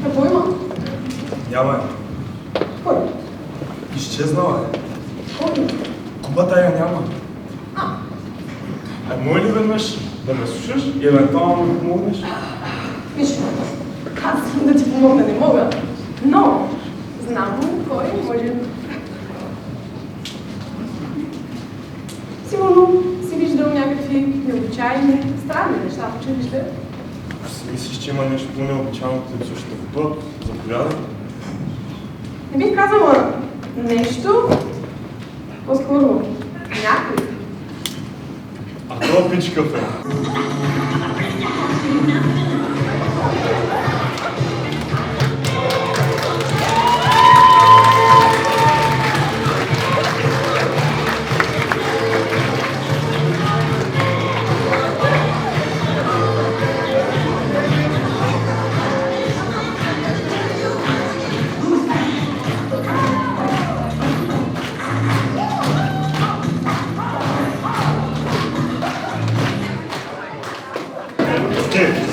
Какво има? Няма. Кой? Изчезнала е. Кой? Купата я няма. Може ли веднъж да ме слушаш и евентуално да ми помогнеш? Виж, аз искам да ти помогна, не мога, но знам кой може. Сигурно си виждал някакви необичайни, странни неща в училище. Ако си мислиш, че има нещо по-необичайно от липсващата купа, заповядай. Не бих казала нещо, по-скоро някой. А това пич кафе.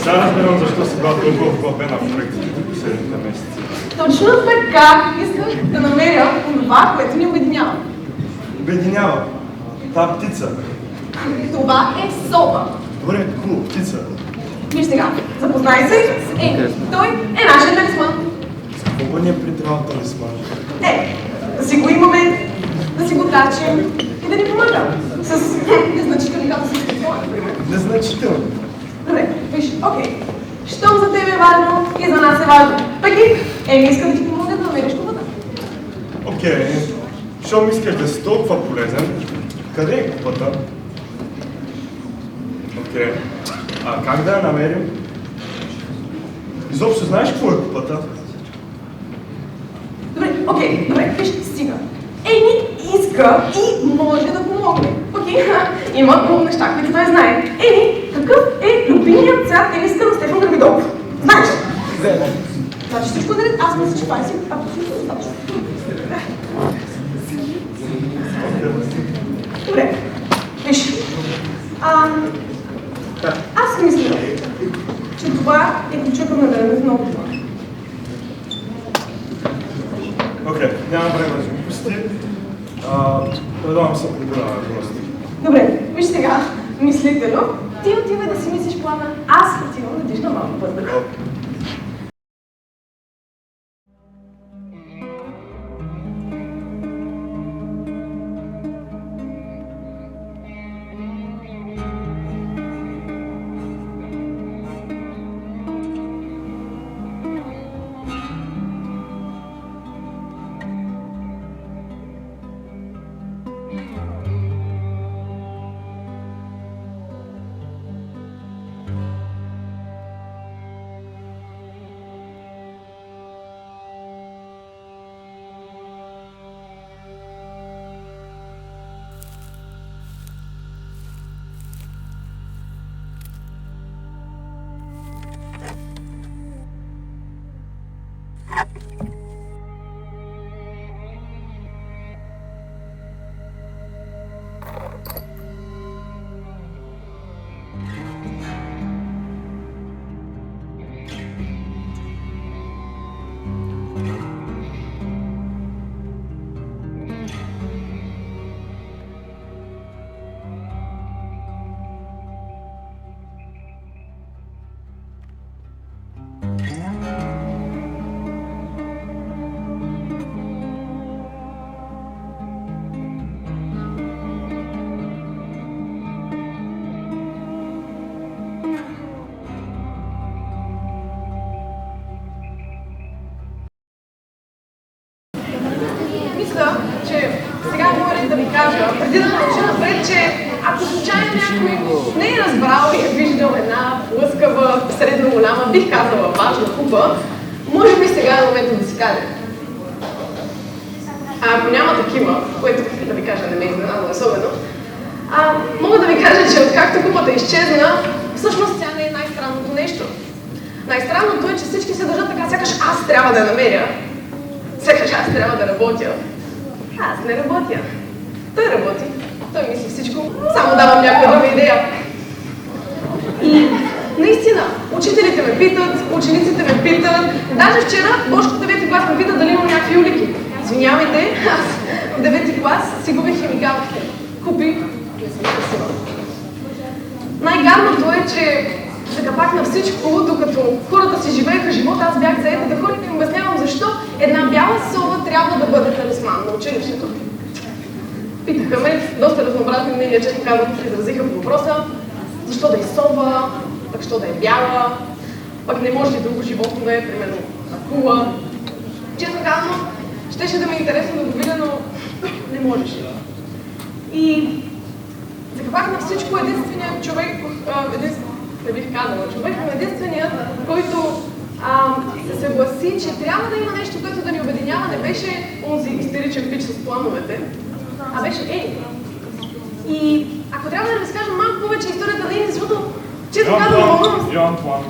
Сега разбирам защо си била толкова вглъбена в проектите в последните месеци. Точно така исках да намеря това, което ни обединява. Обединява. Та птица. Това е соба. Добре, хубаво, птица. Виж сега, запознай се с Еми. Той е нашия талисман. За кого ни е притребал талисман? Да си го имаме, да си го тачим и да ни помага. С незначителни като си телефон, например. Незначително. Добре, виж, окей. Щом за тебе е важно и за нас е важно. Пък и Еми иска да ти помогне да намериш купата. Окей, щом искаш да си толкова полезен, къде е купата? Окей, а как да я намерим? Изобщо знаеш какво е купата? Добре, виж, стига. Еми иска и може да помогне. Окей, има много неща, които той знае. Еми, какъв е любимият цвят тениска на Стефан Давидов? Знаеш? Зелен. Значи всичко наред, аз мисля, че това е си абсолютно достатъчно. Добре, виж. Аз мисля, че това е ключът на време в много това. Окей, няма време да ми пусти. Предавам се прибираме просто. Добре, виж сега, мислително, ти отивай да си мислиш плана, аз отивам да дишна малко въздух. преди да продължа напред, че ако случайно някой не е разбрал и е виждал една лъскава, средно голяма, бих казала важна купа, може би сега е момента да си каже. А ако няма такива, което да ви кажа не ме изненадва особено, мога да ви кажа, че откакто купата изчезна, всъщност тя не е най-странното нещо. Най-странното е, че всички се държат така, сякаш аз трябва да я намеря. Сякаш аз трябва да работя. Аз не работя. Той работи. Той мисли всичко. Само давам някаква друга идея. И наистина, учителите ме питат, учениците ме питат. Даже вчера Бошко в 9-ти клас ме пита дали имам някакви улики. Извинявайте, аз в 9-ти клас си губих химикалките. Купих, не съм красива. Най-гадното е, че за капак на всичко, докато хората си живееха живота, аз бях заета да ходя и им обяснявам защо една бяла сова трябва да бъде талисман на училището. Питаха ме, доста разнообразни мнения, често казвам, се изразиха по въпроса, защо да е сова, пък що да е бяла, пък не може и друго животно да е, примерно, акула. Честно казано, щеше да ми е интересно да го видя, но не можеше. И за капак на всичко единственият човек, не бих казала човек, но единственият, който се съгласи, че трябва да има нещо, което да ни обединява, не беше онзи истеричен пич с плановете, а беше Ени. И ако трябва да разкажем малко повече историята на Ени, защото често казвам, вълнувам се. Йоан План.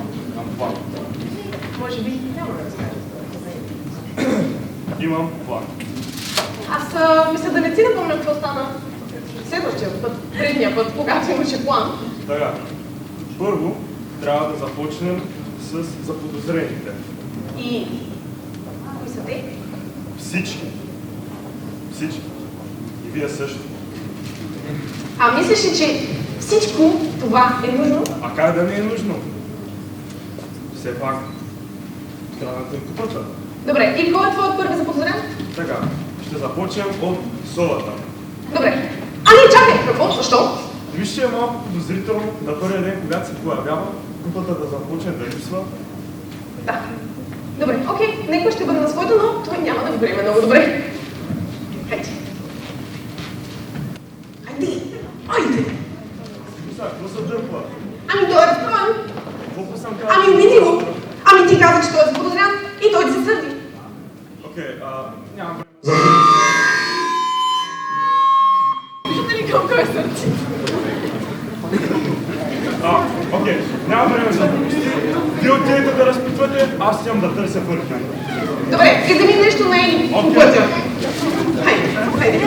Може би няма да разкажем. Имам план. Аз мисля да не си напомням какво стана следващия път, предния път, когато имаше план. Така, първо трябва да започнем с заподозрените. И кои са те? Всички. Всички. И вие също. А мислиш ли, че всичко това е нужно? А как да не е нужно? Все пак, трябва да е купата. Добре, и кой е твоят първи заподозрен? Така, ще започнем от совата. Добре. Ами, чакай, какво? Защо? Вижте, е малко подозрително на първия ден, когато се появява, купата да започне да липсва. Да. Добре, окей, нека ще бъде на своето, но той няма да го приеме много добре. Хайде. Айде! Сега, какво се дърпа? Ами той е разстроен. Колко съм казал? Ами обиди го. Ами ти каза, че той е заподозрян и той да се сърди. Окей, нямам време. Виждате ли колко е сърди? Окей, нямам време за глупости. Вие отидете да разпитвате, аз имам да търся първи. Добре, изяви нещо на Ени по пътя. Хайде, хайде.